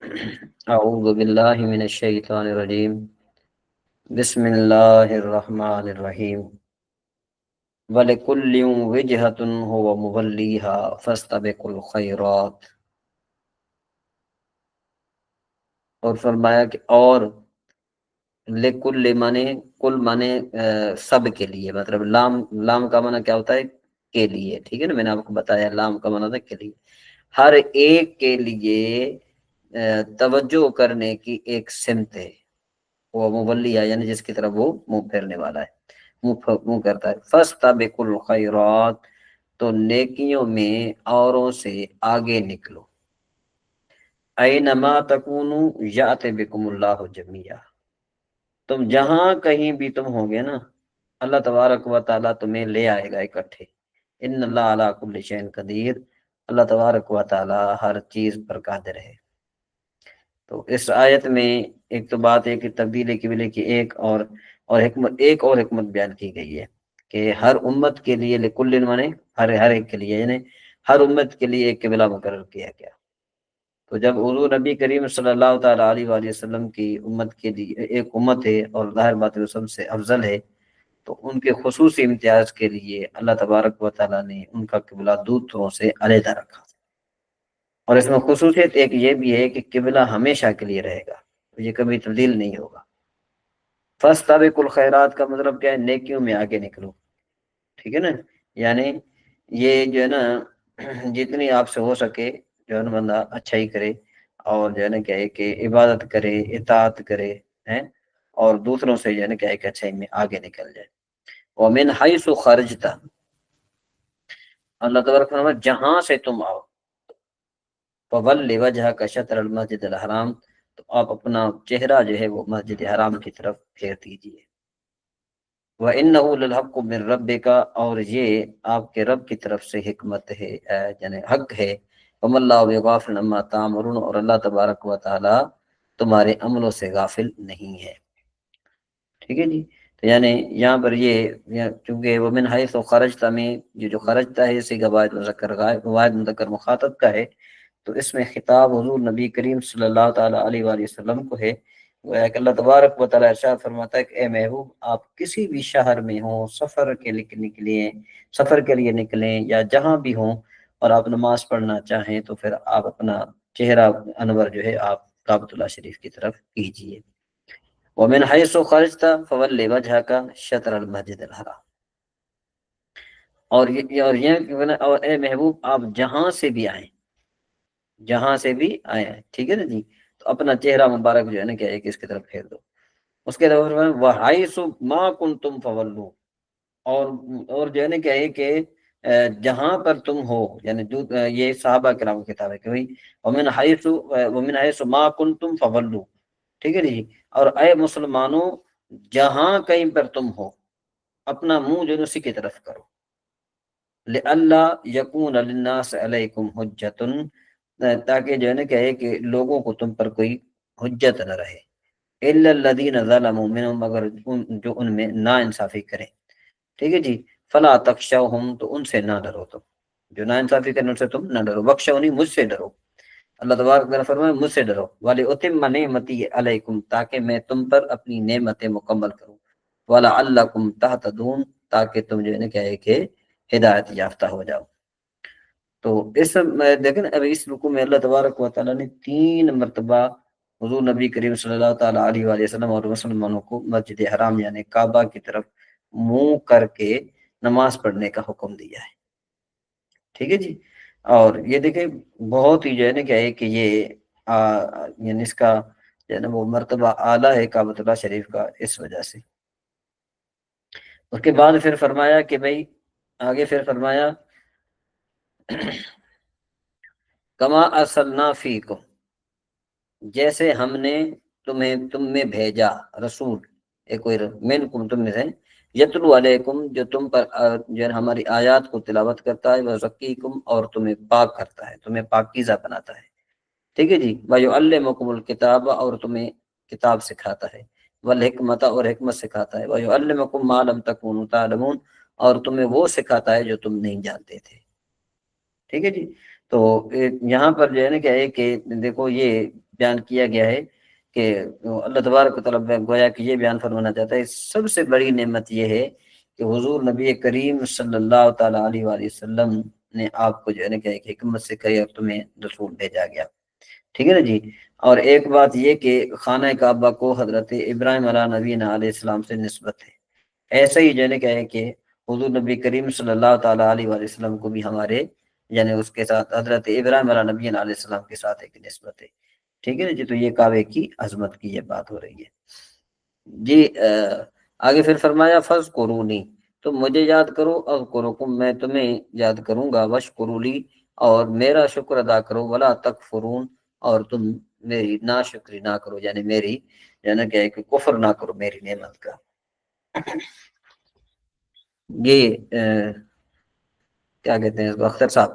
اعوذ باللہ من الشیطان الرجیم، بسم اللہ الرحمن الرحیم، وَلِكُلٍّ وِجْهَةٌ هُوَ مُوَلِّيهَا فَاسْتَبِقُوا الْخَيْرَاتِ۔ اور فرمایا کہ اور لِكُلِّ مانے کل مانے سب کے لیے، مطلب لام کا معنی کیا ہوتا ہے؟ کے لیے، ٹھیک ہے نا، میں نے آپ کو بتایا لام کا معنی تھا کے لیے، ہر ایک کے لیے توجہ کرنے کی ایک سمت ہے، وہ مبلیہ یعنی جس کی طرف وہ منہ پھیرنے والا ہے، منہ کرتا ہے۔ فاستبقوا الخیرات، تو نیکیوں میں اوروں سے آگے نکلو۔ اینما تکونوا یأت بکم اللہ جمیعا، تم جہاں کہیں بھی تم ہوگے نا، اللہ تبارک و تعالیٰ تمہیں لے آئے گا اکٹھے۔ ان اللہ علی کل شیء قدیر، اللہ تبارک و تعالیٰ ہر چیز پر قادر ہے۔ تو اس آیت میں ایک تو بات ہے کہ تبدیل قبلے کی ایک اور حکمت بیان کی گئی ہے کہ ہر امت کے لیے لکل مانے ہر ایک کے لیے، یعنی ہر امت کے لیے ایک قبلہ مقرر کیا گیا۔ تو جب حضور نبی کریم صلی اللہ تعالیٰ علیہ وآلہ وسلم کی امت کے لیے ایک امت ہے اور ظاہر بات ہے وہ سب سے افضل ہے، تو ان کے خصوصی امتیاز کے لیے اللہ تبارک و تعالیٰ نے ان کا قبلہ دوسروں سے علیحدہ رکھا۔ اور اس میں خصوصیت ایک یہ بھی ہے کہ قبلہ ہمیشہ کے لیے رہے گا، یہ کبھی تبدیل نہیں ہوگا۔ فاستبقوا الخیرات کا مطلب کیا ہے؟ نیکیوں میں آگے نکلو، ٹھیک ہے نا، یعنی یہ جو ہے نا جتنی آپ سے ہو سکے جو ہے نا بندہ اچھائی کرے، اور جو ہے نا کیا ہے کہ عبادت کرے، اطاعت کرے ہیں، اور دوسروں سے جو ہے نا کیا ہے کہ اچھائی میں آگے نکل جائے۔ ومن حیث خرجت، اللہ تبارک فرماتا جہاں سے تم آؤ، فول وجہک شطر المسجد الحرام، تو آپ اپنا چہرہ جو ہے وہ مسجد حرام کی طرف پھیر دیجیے۔ وَإِنَّهُ لَلْحَقُّ مِن رَبِّكَ، اور یہ آپ کے رب کی طرف سے حکمت ہے، یعنی حق ہے۔ وَمَا اللَّهُ بِغَافِلٍ عَمَّا تَعْمَلُونَ، اور اللہ تبارک و تعالی تمہارے عملوں سے غافل نہیں ہے، ٹھیک ہے جی۔ تو یعنی یہاں پر یہ چونکہ ومن حیث خرجت میں یہ جو خرجتا ہے اسی کا واحد مذکر مخاطب کا ہے، تو اس میں خطاب حضور نبی کریم صلی اللہ تعالیٰ علیہ وآلہ وسلم کو ہے۔ وہ ہے کہ اللہ تبارک و تعالیٰ ارشاد فرماتا ہے کہ اے محبوب، آپ کسی بھی شہر میں ہوں، سفر کے لیے نکلیں یا جہاں بھی ہوں، اور آپ نماز پڑھنا چاہیں تو پھر آپ اپنا چہرہ انور جو ہے آپ کعبۃ اللہ شریف کی طرف کیجیے۔ ومن حیث خرجت فول وجہک شطر المسجد الحرام، اور اے محبوب آپ جہاں سے بھی آئیں، ٹھیک ہے نا جی، تو اپنا چہرہ مبارک جو ہے نا کیا ہے کہ اس کی طرف پھیر دو۔ اس کے بعد وحیث ما کنتم فولوا، اور جو ہے نا کیا ہے کہ جہاں پر تم ہو، یعنی یہ صحابہ کرام کی کتاب ہے کہ ومن حیث ما کنتم فولوا، ٹھیک ہے جی، اور اے مسلمانوں جہاں کہیں پر تم ہو اپنا منہ جو ہے اسی کی طرف کرو۔ لئلا یکون للناس علیکم حجۃ، تاکہ جو ہے نا کیا ہے کہ لوگوں کو تم پر کوئی حجت نہ رہے، الا الذین ظلموا منہم، مگر جو ان میں نا انصافی کریں، ٹھیک ہے جی۔ فلا تخشوہم، تو ان سے نہ ڈرو، تم جو نا انصافی کریں ان سے تم نہ ڈرو، بخشونی، مجھ سے ڈرو، اللہ تبارک تعالیٰ فرمائے مجھ سے ڈرو۔ وَلِأُتِمَّ نِعْمَتِي عَلَيْكُمْ، تاکہ میں تم پر اپنی نعمتیں مکمل کروں۔ وَلَعَلَّكُمْ تَهْتَدُونَ، تاکہ تم جو ہے نا کیا ہے کہ ہدایت یافتہ ہو جاؤ۔ تو اس دیکھیں اب اس رکوع میں اللہ تبارک و تعالیٰ نے 3 مرتبہ حضور نبی کریم صلی اللہ تعالیٰ علیہ وآلہ وسلم اور مسلمانوں کو مسجد حرام یعنی کعبہ کی طرف منہ کر کے نماز پڑھنے کا حکم دیا ہے، ٹھیک ہے جی۔ اور یہ دیکھیں بہت ہی جو ہے نا کیا ہے کہ یہ یعنی اس کا جو ہے نا وہ مرتبہ اعلیٰ ہے کعبۃ اللہ شریف کا، اس وجہ سے۔ اس کے بعد پھر فرمایا کہ بھائی آگے پھر فرمایا کما ارسلنا فیکم، جیسے ہم نے تم میں بھیجا رسول، ایک کوئی منکم، تم میں سے، یتلو علیکم، جو تم پر جو ہے ہماری آیات کو تلاوت کرتا ہے، وزکیکم، اور تمہیں پاک کرتا ہے، تمہیں پاکیزہ بناتا ہے، ٹھیک ہے جی۔ وَيُعَلِّمُكُمُ الْكِتَابَ، اور تمہیں کتاب سکھاتا ہے، وَالْحِکْمَةَ، اور حکمت سکھاتا ہے، وَيُعَلِّمُكُم مَّا لَمْ تَكُونُوا تَعْلَمُونَ، اور تمہیں وہ سکھاتا ہے جو تم نہیں جانتے تھے، ٹھیک ہے جی۔ تو یہاں پر جو ہے نا کیا ہے کہ دیکھو یہ بیان کیا گیا ہے کہ اللہ تبارک و تعالیٰ گویا کہ یہ بیان فرمانا چاہتا ہے سب سے بڑی نعمت یہ ہے کہ حضور نبی کریم صلی اللہ تعالیٰ علیہ وآلہ وسلم نے آپ کو جو ہے نا کہ ایک حکمت سے کہی اور تمہیں رسول بھیجا گیا، ٹھیک ہے نا جی۔ اور ایک بات یہ کہ خانہ کعبہ کو حضرت ابراہیم علیہ نبینا علیہ السلام سے نسبت ہے، ایسا ہی جو ہے نا کہ ہے کہ حضور نبی کریم صلی اللہ تعالیٰ علیہ وآلہ وسلم کو بھی ہمارے یعنی اس کے ساتھ حضرت ابراہیم علیہ نبینا علیہ السلام کے ساتھ ایک نسبت ہے، ٹھیک ہے نا جی۔ تو یہ کعبے کی عظمت کی یہ بات ہو رہی ہے جی۔ آگے پھر فرمایا فَاذْكُرُونِی، تم مجھے یاد کرو، اذکرکم میں تمہیں یاد کروں گا، واشکروا لی اور میرا شکر ادا کرو، ولا تکفرون اور تم میری ناشکری نہ کرو، یعنی میری یعنی کہ کفر نہ کرو میری نعمت کا۔ یہ کیا کہتے ہیں اس کو اختر صاحب،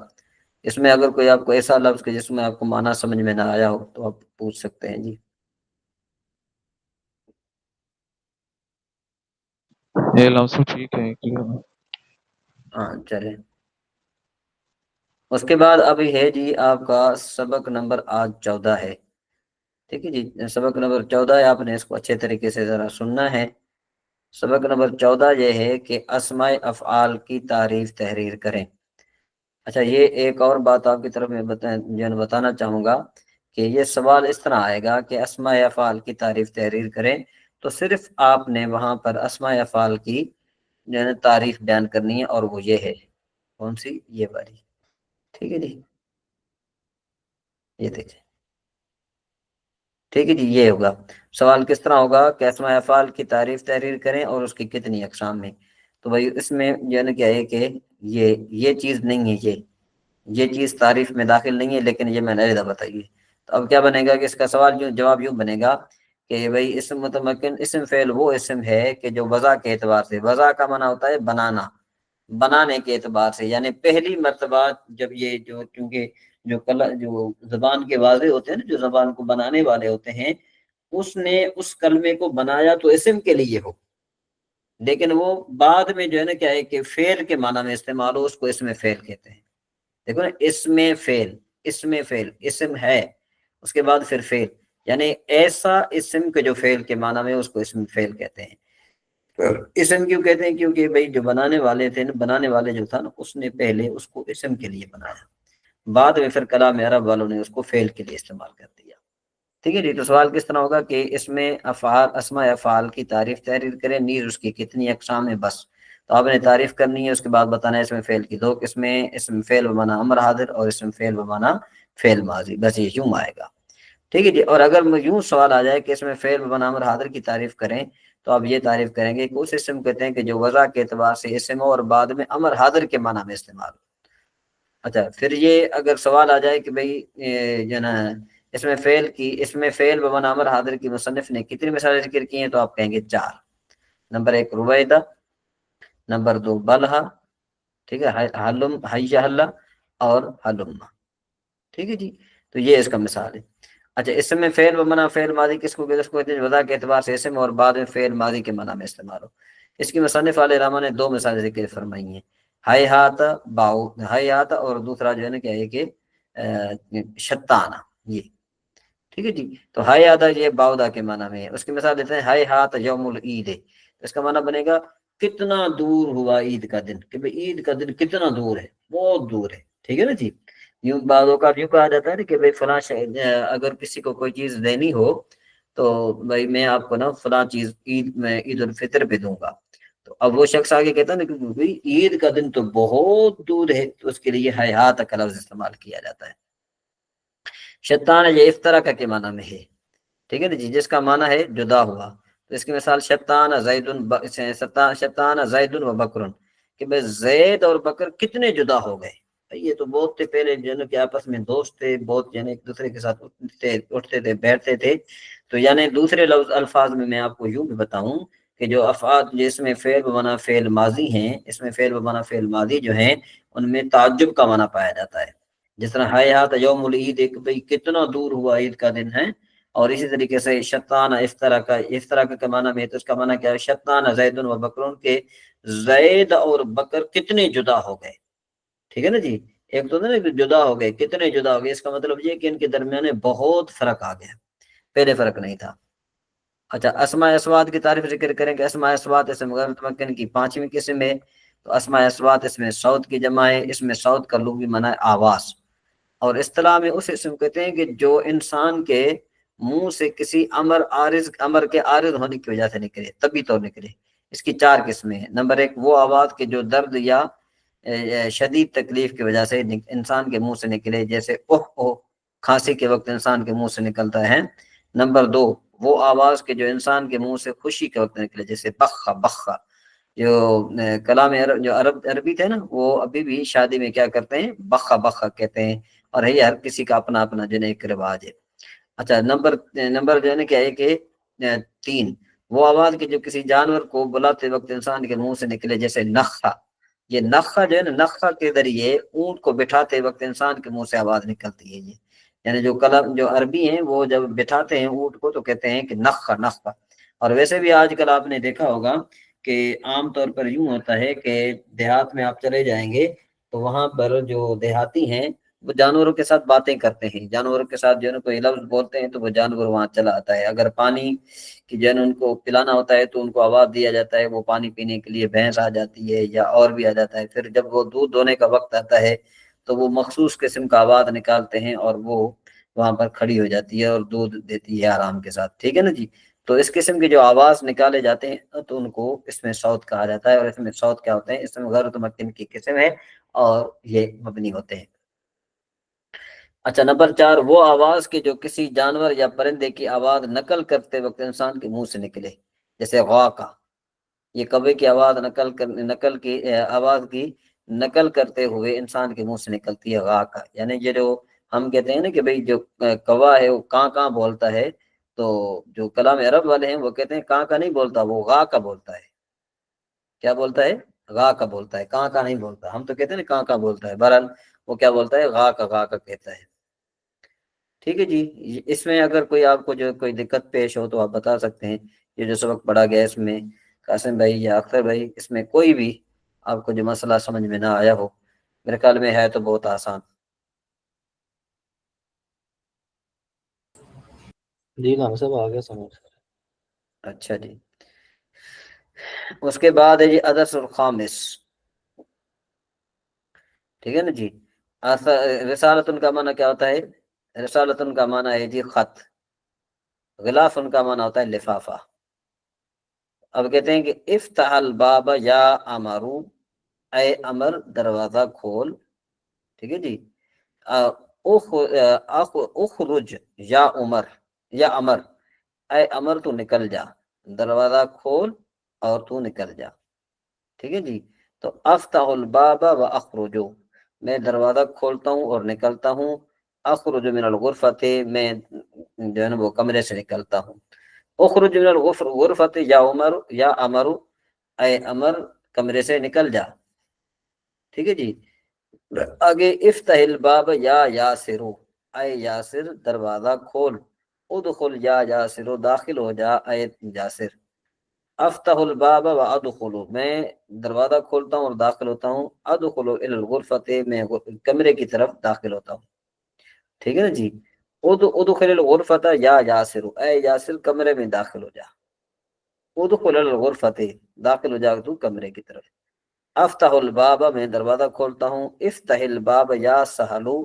اس میں اگر کوئی آپ کو ایسا لفظ کہ جس میں آپ کو معنی سمجھ میں نہ آیا ہو تو آپ پوچھ سکتے ہیں جی۔ یہ لفظ ٹھیک ہے ہاں چلیں، اس کے بعد ابھی ہے جی آپ کا سبق نمبر آج 14 ہے، ٹھیک ہے جی۔ سبق نمبر 14 ہے، آپ نے اس کو اچھے طریقے سے ذرا سننا ہے۔ سبق نمبر 14 یہ ہے کہ اسماء افعال کی تعریف تحریر کریں۔ اچھا، یہ ایک اور بات آپ کی طرف میں بتانا چاہوں گا کہ یہ سوال اس طرح آئے گا کہ اسماء افعال کی تعریف تحریر کریں، تو صرف آپ نے وہاں پر اسماء افعال کی تعریف بیان کرنی ہے، اور وہ یہ ہے کون سی، یہ والی، ٹھیک ہے جی۔ یہ دیکھیں، ٹھیک ہے جی، یہ ہوگا سوال کس طرح ہوگا کہ اسماء افعال کی تعریف تحریر کریں اور اس کی کتنی اقسام میں۔ تو بھائی اس میں کیا ہے کہ یہ چیز نہیں ہے، یہ چیز تعریف میں داخل نہیں ہے، لیکن یہ میں نے علیحدہ بتائی ہے۔ تو اب کیا بنے گا کہ اس کا سوال جواب یوں بنے گا کہ بھائی اسم متمکن اسم فعل وہ اسم ہے کہ جو وضع کے اعتبار سے، وضع کا معنی ہوتا ہے بنانا، بنانے کے اعتبار سے، یعنی پہلی مرتبہ جب یہ کیونکہ جو زبان کے واضح ہوتے ہیں نا، جو زبان کو بنانے والے ہوتے ہیں، اس نے اس کلمے کو بنایا تو اسم کے لیے ہو، لیکن وہ بعد میں جو ہے نا کیا ہے کہ فعل کے معنی میں استعمال ہو، اس کو اسم فعل کہتے ہیں۔ دیکھو نا، اسم فعل اسم ہے، اس کے بعد پھر فعل، یعنی ایسا اسم کے جو فعل کے معنی میں اس کو اسم فعل کہتے ہیں۔ اسم کیوں کہتے ہیں؟ کیونکہ بھائی جو بنانے والے تھے نا، بنانے والے جو تھا نا، اس نے پہلے اس کو اسم کے لیے بنایا، بعد میں پھر کلام عرب والوں نے اس کو فعل کے لیے استعمال کر دیا، ٹھیک ہے جی۔ تو سوال کس طرح ہوگا کہ اس میں اسماء افعال کی تعریف تحریر کریں، نیز اس کی کتنی اقسام ہے، بس تو آپ نے تعریف کرنی ہے، اس کے بعد بتانا ہے اسم فعل کی 2 قسمیں، اسم فعل بمعنی امر حاضر اور اسم فعل بمعنی فعل ماضی، بس یہ یوں آئے گا، ٹھیک ہے جی۔ اور اگر یوں سوال آ جائے کہ اسم فعل بمعنی امر حاضر کی تعریف کریں، تو آپ یہ تعریف کریں گے کہ اس اسم کہتے ہیں کہ جو وضع کے اعتبار سے اسم ہو اور بعد میں امر حاضر کے معنی میں استعمال ہو۔ اچھا، پھر یہ اگر سوال آ جائے کہ بھئی جو نا اس میں فعل بمعنی امر حاضر کی مصنف نے کتنی مثالیں ذکر کی ہیں، تو آپ کہیں گے 4۔ نمبر 1 رویدہ، نمبر 2 بلہا، ٹھیک ہے، حیہ اللہ اور حلمہ، ٹھیک ہے جی۔ تو یہ اس کا مثال ہے۔ اچھا، اس میں فعل بمعنی فعل ماضی کس کو کہتے ہیں؟ وضع کے اعتبار سے اسم اور بعد میں فعل ماضی کے معنی میں استعمال ہو۔ اس کی مصنف علیہ رحمہ نے 2 مثالیں ذکر فرمائی ہیں، ہیہات ہیہات اور دوسرا جو ہے نا کیا ہے کہ شتانہ، یہ ٹھیک ہے جی۔ تو ہیہات یہ باؤدا کے معنی میں ہے۔ اس کی مثال دیتے ہیں ہیہات یوم العید، اس کا معنی بنے گا کتنا دور ہوا عید کا دن، کہ بھئی عید کا دن کتنا دور ہے، بہت دور ہے، ٹھیک ہے نا جی۔ یوں بعض اوقات یوں کہا جاتا ہے نا کہ بھئی فلاں اگر کسی کو کوئی چیز دینی ہو تو بھئی میں آپ کو نا فلاں چیز عید الفطر پہ دوں گا، تو اب وہ شخص آگے کہتا ہے نا کہ بھئی عید کا دن تو بہت دور ہے، تو اس کے لیے ہیہات کا لفظ استعمال کیا جاتا ہے۔ شتان یہ افطرا کا کے معنی میں ہے، ٹھیک ہے نا جی، جس کا معنی ہے جدا ہوا۔ تو اس کی مثال شتان زید و بکر، کہ بھئی زید اور بکر کتنے جدا ہو گئے، یہ تو بہت تھے پہلے جنہوں کے آپس میں دوست تھے، بہت یعنی ایک دوسرے کے ساتھ اٹھتے تھے بیٹھتے تھے۔ تو یعنی دوسرے الفاظ میں آپ کو یوں بھی بتاؤں کہ جو افعال جس میں فعل بمعنی فعل ماضی ہیں، اس میں فعل بمعنی فعل ماضی جو ہیں، ان میں تعجب کا معنی پایا جاتا ہے، جس طرح ہیہات یوم العید، ایک بھئی کتنا دور ہوا عید کا دن ہے، اور اسی طریقے سے شتان افطرا کا معنی میں، تو اس کا معنی کیا ہے؟ شتان زید و بکرون، کے زید اور بکر کتنے جدا ہو گئے، ٹھیک ہے نا جی۔ ایک تو نا کہ جدا ہو گئے، کتنے جدا ہو گئے، اس کا مطلب یہ کہ ان کے درمیان بہت فرق آ گیا، پہلے فرق نہیں تھا۔ اچھا اسماء اسوات کی تعریف ذکر کریں کہ اسماء اسوات اسم غیر متمکن کی 5ویں قسم ہے۔ تو اسماء اسوات اس میں صوت کی جمع ہے، اس میں صوت کا لغوی معنی ہے آواز، اور اصطلاح میں اس اسم کہتے ہیں کہ جو انسان کے منہ سے کسی امر کے عارض ہونے کی وجہ سے نکلے، طبی طور نکلے۔ اس کی 4 قسمیں ہیں۔ نمبر 1 وہ آواز کے جو درد یا شدید تکلیف کی وجہ سے انسان کے منہ سے نکلے، جیسے اوہ اوہ کھانسی کے وقت انسان کے منہ سے نکلتا ہے۔ نمبر 2 وہ آواز کے جو انسان کے منہ سے خوشی کے وقت نکلے، جیسے بخا بخا۔ جو کلام عرب جو عربی تھے نا، وہ ابھی بھی شادی میں کیا کرتے ہیں، بخا بخا کہتے ہیں، اور یہ ہر کسی کا اپنا اپنا جو ہے ایک رواج ہے۔ اچھا نمبر جو ہے نا کیا ہے کہ 3 وہ آواز کے جو کسی جانور کو بلاتے وقت انسان کے منہ سے نکلے، جیسے نخا۔ یہ نخا جو ہے نا، نخا کے ذریعے اونٹ کو بٹھاتے وقت انسان کے منہ سے آواز نکلتی ہے یہ، یعنی جو کلام جو عربی ہیں وہ جب بٹھاتے ہیں اونٹ کو تو کہتے ہیں کہ نخا نخا۔ اور ویسے بھی آج کل آپ نے دیکھا ہوگا کہ عام طور پر یوں ہوتا ہے کہ دیہات میں آپ چلے جائیں گے تو وہاں پر جو دیہاتی ہیں وہ جانوروں کے ساتھ باتیں کرتے ہیں، جانوروں کے ساتھ جو ہے نا کوئی لفظ بولتے ہیں تو وہ جانور وہاں چلا آتا ہے۔ اگر پانی کی جو ہے نا ان کو پلانا ہوتا ہے تو ان کو آواز دیا جاتا ہے، وہ پانی پینے کے لیے بھینس آ جاتی ہے یا اور بھی آ جاتا ہے۔ پھر جب وہ دودھ دونے کا وقت آتا ہے تو وہ مخصوص قسم کا آواز نکالتے ہیں اور وہ وہاں پر کھڑی ہو جاتی ہے اور دودھ دیتی ہے آرام کے ساتھ، ٹھیک ہے نا جی۔ تو اس قسم کے جو آواز نکالے جاتے ہیں تو ان کو اس میں صوت کہا جاتا ہے، اور اس میں صوت کیا ہوتے ہیں، اس میں غیر متمکن کی قسم ہے اور یہ مبنی ہوتے ہیں۔ اچھا نمبر 4 وہ آواز کے جو کسی جانور یا پرندے کی آواز نقل کرتے وقت انسان کے منہ سے نکلے، جیسے غوا کا، یہ کوے کی آواز آواز کی نقل کرتے ہوئے انسان کے منہ سے نکلتی ہے غا کا، یعنی یہ جو ہم کہتے ہیں نا کہ بھئی جو کوا ہے وہ کاں کاں بولتا ہے، تو جو کلام عرب والے ہیں وہ کہتے ہیں کاں کا نہیں بولتا، وہ غا کا بولتا ہے۔ کیا بولتا ہے؟ غا کا بولتا ہے، کاں کا نہیں بولتا۔ ہم تو کہتے ہیں نا کاں کا بولتا ہے، بہرحال وہ کیا بولتا ہے، غا کا کہتا ہے، ٹھیک ہے جی۔ اس میں اگر کوئی آپ کو جو کوئی دقت پیش ہو تو آپ بتا سکتے ہیں۔ یہ جو سبق پڑھا گیا اس میں قاسم بھائی یا اختر بھائی، اس میں کوئی بھی آپ کو جو مسئلہ سمجھ میں نہ آیا ہو، میرے خیال میں ہے تو بہت آسان۔ جی نا سب آ گیا سمجھ۔ اچھا جی، اس کے بعد ہے جی ادرس الخامس، ٹھیک ہے نا جی۔ رسالتن کا معنی کیا ہوتا ہے؟ رسالتن کا معنی ہے جی خط، غلاف ان کا معنی ہوتا ہے لفافہ۔ اب کہتے ہیں کہ افتح الباب یا امرو، اے امر دروازہ کھول، ٹھیک ہے جی۔ اخرج یا عمر، یا امر، اے امر تو نکل جا، دروازہ کھول اور تو نکل جا، ٹھیک ہے جی۔ تو افتح الباب و اخرجو، میں دروازہ کھولتا ہوں اور نکلتا ہوں، اخرج من الغرفۃ، میں جو ہے نا وہ کمرے سے نکلتا ہوں۔ اخرج من الغرفۃ یا عمر یا امر، اے امر کمرے سے نکل جا، ٹھیک ہے جی۔ آگے افتح الباب یا یاسر، اے یاسر دروازہ کھول، ادخل یا یاسر داخل ہو جا اے یاسر۔ افتح الباب و ادخل، میں دروازہ کھولتا ہوں اور داخل ہوتا ہوں، ادخل الی الغرفۃ، میں کمرے کی طرف داخل ہوتا ہوں، ٹھیک ہے نا جی۔ ادخل الغرفۃ یا یاسر، اے یاسر کمرے میں داخل ہو جا، ادخل الغرفۃ داخل ہو جا تو کمرے کی طرف۔ افتح الباب، میں دروازہ کھولتا ہوں، افتح الباب یا سہلو،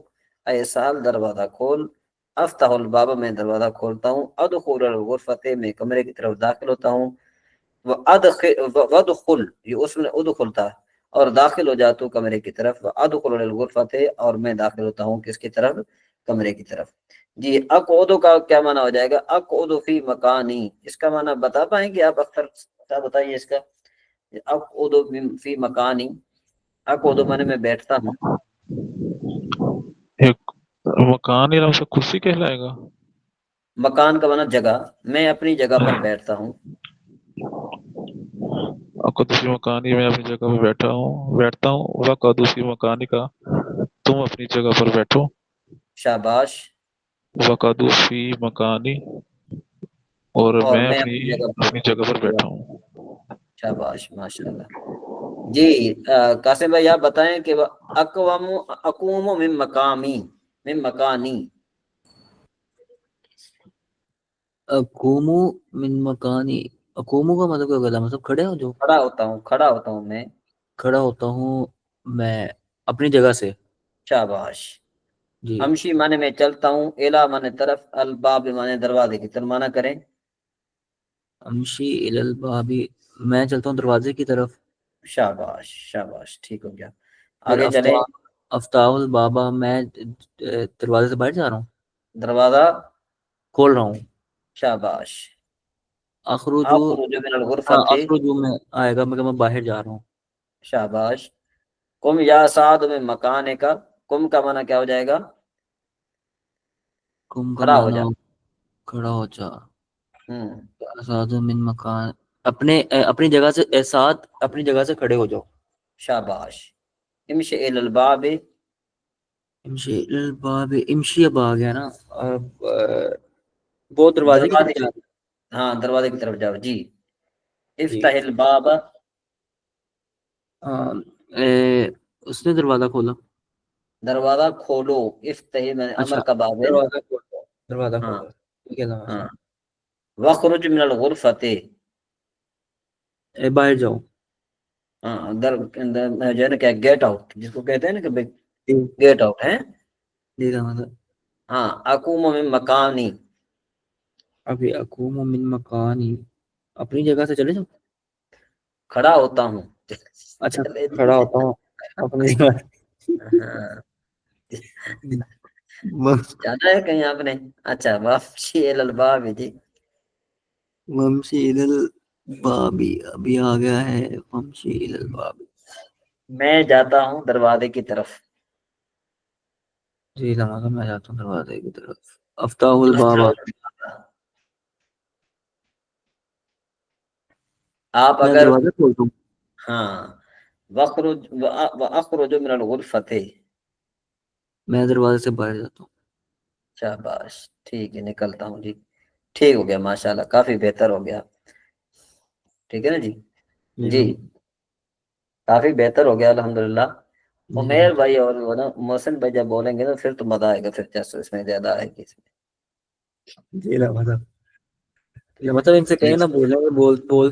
اے سہل دروازہ کھول، افتح الباب میں دروازہ کھولتا ہوں، ادخل الغرفۃ میں کمرے کی طرف داخل ہوتا ہوں، وادخل یہ اس میں ادخل تھا، اور داخل ہو جا تو کمرے کی طرف، ادخل الغرفۃ اور میں داخل ہوتا ہوں کس کی طرف؟ کمرے کی طرف۔ جی اقعد کا کیا معنی ہو جائے گا؟ اقعد فی مکانی، اس کا معنی بتا پائیں گے آپ اختر؟ بتائیے اس کا۔ اقعد فی مکانی، اقعد معنی میں بیٹھتا ہوں، ایک مکان یا سے کرسی کہلائے گا؟ مکان کا معنی جگہ، میں اپنی جگہ پر بیٹھتا ہوں، دوسری مکانی میں اپنی جگہ پہ بیٹھتا ہوں، وقت دوسری مکانی کا تم اپنی جگہ پر بیٹھو، شاباش، وقت دوسری مکانی اور میں اپنی جگہ اپنی جگہ پر بیٹھا ہوں۔ شاباش ماشاء اللہ۔ جی قاسم بھائی آپ بتائیں کہ اقوام اقوم من مقامی من مکانی اقومو من مکانی، اقومو کا مطلب کیا ہوتا ہے؟ مطلب کھڑے ہو جو، کھڑا ہوتا ہوں میں کھڑا ہوتا ہوں میں اپنی جگہ سے. شاباش جی امشی مانے میں چلتا ہوں الا مانے طرف الباب مانے دروازے کی ترجمہ کریں امشی الی الباب، میں چلتا ہوں دروازے کی طرف. شاباش شاباش ٹھیک ہو گیا پھر آگے چلیں افتاح البابا، میں دروازے سے باہر جا رہا ہوں، دروازہ کھول رہا ہوں. شاباش اخرجو، اخرج من ہاں الغرفۃ اخرجو میں آئے گا، میں باہر جا رہا ہوں. شاباش کم یا سعد میں مکان کا کم کا معنی کیا ہو جائے گا کم کا کھڑا ہو معنی جا کھڑا ہو جا. ہوں سعد من مکان، اپنی جگہ سے ساتھ اپنی جگہ سے کھڑے ہو جاؤ. شاباش امشی الی الباب امشی الی الباب، امشی اب آ گیا نا، اب وہ دروازے کی طرف دروازے جا رہا ہاں دروازے کی طرف جاؤ جی ہے. جی افتح الباب ہاں، اس نے دروازہ کھولا. دروازہ کھولو افتح میں اچھا، امر کا باب ہے دروازہ کھولا، دروازہ ہاں کھولا. ٹھیک ہے نا ہاں صاحب. وخرج من الغرفۃ باہر جاؤ. ہاں جو ہے نا کیا گیٹ آؤٹ جس کو کہتے ہیں نا کہ جی گیٹ آؤٹ ہے ٹھیک ہے مطلب ہاں اقوم من مکانی ابھی اقوم من مکانی، اپنی جگہ سے چلے جاؤ. کھڑا ہوتا ہوں اچھا، چلے کھڑا ہوتا ہوں اپنی جگہ. ہاں جانا ہے کہیں آپ نے اچھا واپسی الباب جی ومشی الی الباب، ابھی آ گیا ہے ومشی الی الباب. میں جاتا ہوں دروازے کی طرف جی لہٰذا میں جاتا ہوں دروازے کی طرف. افتح الباب، آپ میں اگر دروازہ کھولتا ہوں. ہاں واخرج من الغرفۃ میں دروازے سے باہر جاتا ہوں. شاباش ٹھیک ہے نکلتا ہوں جی ٹھیک ہو گیا ماشاءاللہ کافی بہتر ہو گیا ٹھیک ہے نا جی جی کافی بہتر ہو گیا الحمدللہ عمیر بھائی اور وہ نا محسن بھائی جب بولیں گے نا پھر تو مزہ آئے گا پھر جیسے اس میں زیادہ آئے گی جی مطلب ان سے جی کہیں نہ بول بول